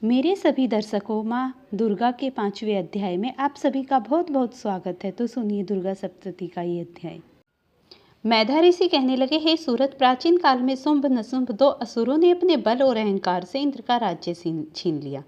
मेरे सभी दर्शकों, माँ दुर्गा के 5वें अध्याय में आप सभी का बहुत बहुत स्वागत है। तो सुनिए दुर्गा सप्तशती का ये अध्याय। मैधा ऋषि कहने लगे, हे सूरत, प्राचीन काल में शुंभ नशुंभ दो असुरों ने अपने बल और अहंकार से इंद्र का राज्य छीन लिया।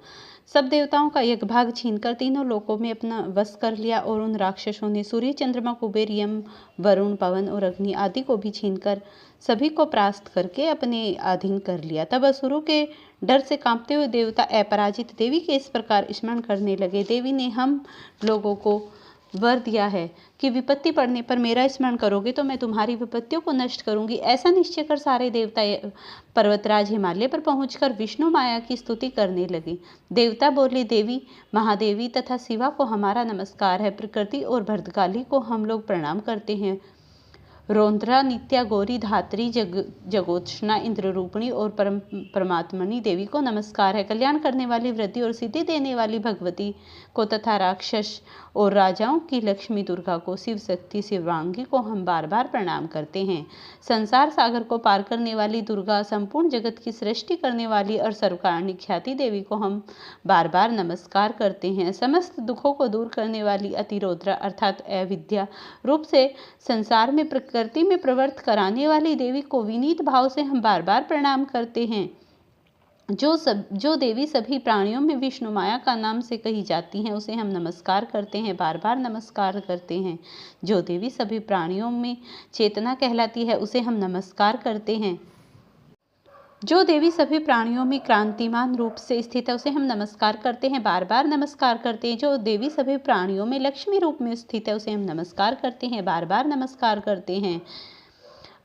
सब देवताओं का एक भाग छीनकर तीनों लोकों में अपना वश कर लिया और उन राक्षसों ने सूर्य, चंद्रमा, कुबेर, यम, वरुण, पवन और अग्नि आदि को भी छीनकर सभी को परास्त करके अपने अधीन कर लिया। तब असुरों के डर से कांपते हुए देवता अपराजित देवी के इस प्रकार स्मरण करने लगे, देवी ने हम लोगों को वर दिया है कि विपत्ति पड़ने पर मेरा स्मरण करोगे तो मैं तुम्हारी विपत्तियों को नष्ट करूंगी। ऐसा निश्चय कर सारे देवता पर्वतराज हिमालय पर पहुंचकर विष्णु माया की स्तुति करने लगे। देवता बोले, देवी, महादेवी तथा शिवा को हमारा नमस्कार है। प्रकृति और भद्रकाली को हम लोग प्रणाम करते हैं। रौद्रा, नित्या, गौरी, धात्री, जगोत्सना, इंद्र रूपिणी और परमात्मनी देवी को नमस्कार है। कल्याण करने वाली, वृद्धि और सिद्धि देने वाली भगवती को तथा राक्षस और राजाओं की लक्ष्मी दुर्गा को, शिव शक्ति शिवांगी को हम बार बार प्रणाम करते हैं। संसार सागर को पार करने वाली दुर्गा, संपूर्ण जगत की सृष्टि करने वाली और सर्वकारणिक ख्याति देवी को हम बार बार नमस्कार करते हैं। समस्त दुखों को दूर करने वाली अतिरौद्रा अर्थात अविद्या रूप से संसार में प्रकृति में प्रवृत्त कराने वाली देवी को विनीत भाव से हम बार बार प्रणाम करते हैं। जो देवी सभी प्राणियों में विष्णु माया का नाम से कही जाती हैं, उसे हम नमस्कार करते हैं, बार बार नमस्कार करते हैं। जो देवी सभी प्राणियों में चेतना कहलाती है, उसे हम नमस्कार करते हैं। जो देवी सभी प्राणियों में क्रांतिमान रूप से स्थित है, उसे हम नमस्कार करते हैं, बार बार नमस्कार करते हैं। जो देवी सभी प्राणियों में लक्ष्मी रूप में स्थित है, उसे हम नमस्कार करते हैं, बार बार नमस्कार करते हैं।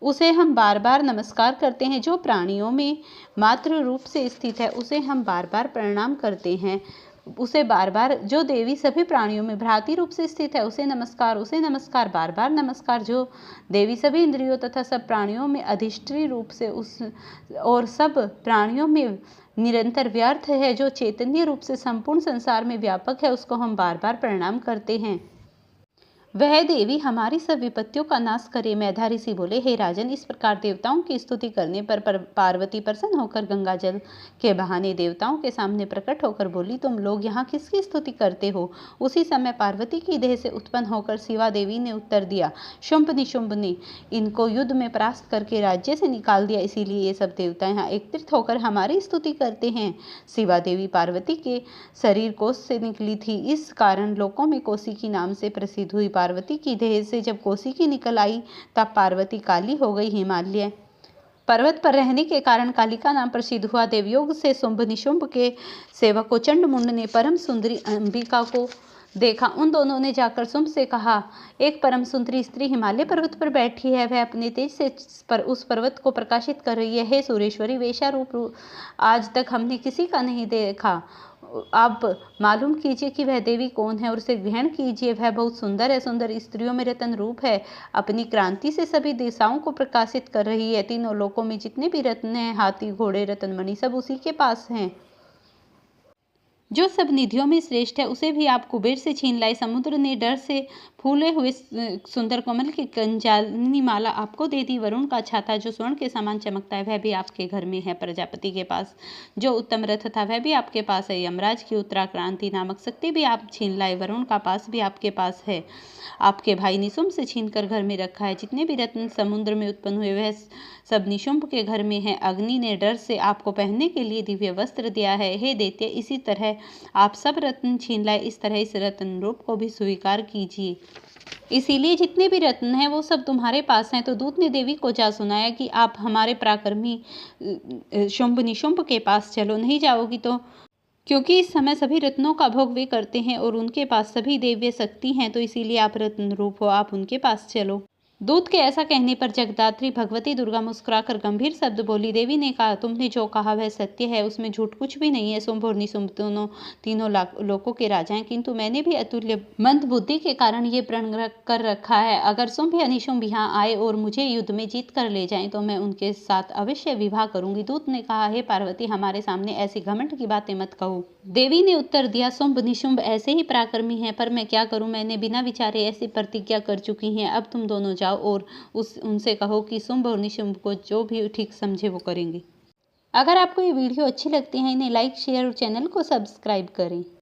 उसे हम बार बार नमस्कार करते हैं। जो प्राणियों में मातृ रूप से स्थित है, उसे हम बार बार प्रणाम करते हैं, उसे बार बार। जो देवी सभी प्राणियों में भ्रातृ रूप से स्थित है, उसे नमस्कार, बार बार नमस्कार। जो देवी सभी इंद्रियों तथा सब प्राणियों में अधिष्ठात्री रूप से और सब प्राणियों में निरंतर व्यर्थ है, जो चैतन्य रूप से संपूर्ण संसार में व्यापक है, उसको हम बार बार प्रणाम करते हैं। वह देवी हमारी सब विपत्तियों का नाश करे। मैधा ऋषि बोले, हे राजन, इस प्रकार देवताओं की स्तुति करने पर पार्वती प्रसन्न होकर गंगा जल के बहाने देवताओं के सामने प्रकट होकर बोली, तुम लोग यहाँ किसकी स्तुति करते हो? उसी समय पार्वती की देह से उत्पन्न होकर शिवा देवी ने उत्तर दिया, शुंभ निशुंभ ने इनको युद्ध में परास्त करके राज्य से निकाल दिया, इसीलिए ये सब देवता यहाँ एकत्रित होकर हमारी स्तुति करते हैं। शिवा देवी पार्वती के शरीर कोष से निकली थी, इस कारण लोकों में कौशिकी नाम से प्रसिद्ध हुई। पार्वती की देह से जब कौशिकी निकल आई, तब पार्वती काली हो गई। हिमालय पर्वत पर रहने के कारण काली का नाम प्रसिद्ध हुआ। देवयोग से शुंभ निशुंभ के सेवक को चंड मुंड ने परम सुंदरी अंबिका को देखा। उन दोनों ने जाकर शुंभ से कहा, एक परम सुंदरी स्त्री हिमालय पर्वत पर बैठी है, वह अपने तेज से उस पर्वत को प्रकाशित कर रही है। हे सुरेश्वरी, वैसा रूप आज तक हमने किसी का नहीं देखा। आप मालूम कीजिए कि वह देवी कौन है और उसे ग्रहण कीजिए। वह बहुत सुंदर है, सुंदर स्त्रियों में रत्न रूप है, अपनी क्रांति से सभी दिशाओं को प्रकाशित कर रही है। तीनों लोकों में जितने भी रत्न हैं, हाथी, घोड़े, रत्न मणि, सब उसी के पास हैं। जो सब निधियों में श्रेष्ठ है, उसे भी आप कुबेर से छीन लाए। समुद्र ने डर से फूले हुए सुंदर कमल की कंजालिनी माला आपको दे दी। वरुण का छाता जो स्वर्ण के समान चमकता है, वह भी आपके घर में है। प्रजापति के पास जो उत्तम रथ था, वह भी आपके पास है। यमराज की उत्तराक्रांति नामक शक्ति भी आप छीन लाए। वरुण का पास भी आपके पास है। आपके भाई निशुंभ से छीनकर घर में रखा है। जितने भी रत्न समुद्र में उत्पन्न हुए, वह सब निशुंभ के घर में है। अग्नि ने डर से आपको पहनने के लिए दिव्य वस्त्र दिया है। हे दैत्य, इसी तरह आप सब रत्न छीन लाए, इस तरह इस रत्न रूप को भी स्वीकार कीजिए। इसीलिए जितने भी रत्न हैं, वो सब तुम्हारे पास हैं। तो दूत ने देवी को जा सुनाया कि आप हमारे पराक्रमी शुंभ निशुंभ के पास चलो। नहीं जाओगी तो, क्योंकि इस समय सभी रत्नों का भोग वे करते हैं और उनके पास सभी दिव्य शक्ति हैं, तो इसीलिए आप रत्न रूप हो, आप उनके पास चलो। दूत के ऐसा कहने पर जगदात्री भगवती दुर्गा मुस्कुराकर गंभीर शब्द बोली। देवी ने कहा, तुमने जो कहा वह सत्य है, उसमें झूठ कुछ भी नहीं है। शुंभ और निशुंभ तीनों लोकों के राजा हैं, किंतु मैंने भी अतुल्य मंद बुद्धि के कारण ये प्रण कर रखा है, अगर शुंभ या निशुंभ यहाँ आए और मुझे युद्ध में जीत कर ले जाएं, तो मैं उनके साथ अवश्य विवाह करूंगी। दूत ने कहा, हे पार्वती, हमारे सामने ऐसी घमंड की बातें मत कहो। देवी ने उत्तर दिया, शुंभ निशुंभ ऐसे ही पराक्रमी हैं, पर मैं क्या करूं, मैंने बिना विचारे ऐसी प्रतिज्ञा कर चुकी हैं। अब तुम दोनों जाओ और उनसे कहो कि शुंभ और निशुंभ को जो भी ठीक समझे वो करेंगे। अगर आपको ये वीडियो अच्छी लगती है इन्हें लाइक शेयर और चैनल को सब्सक्राइब करें।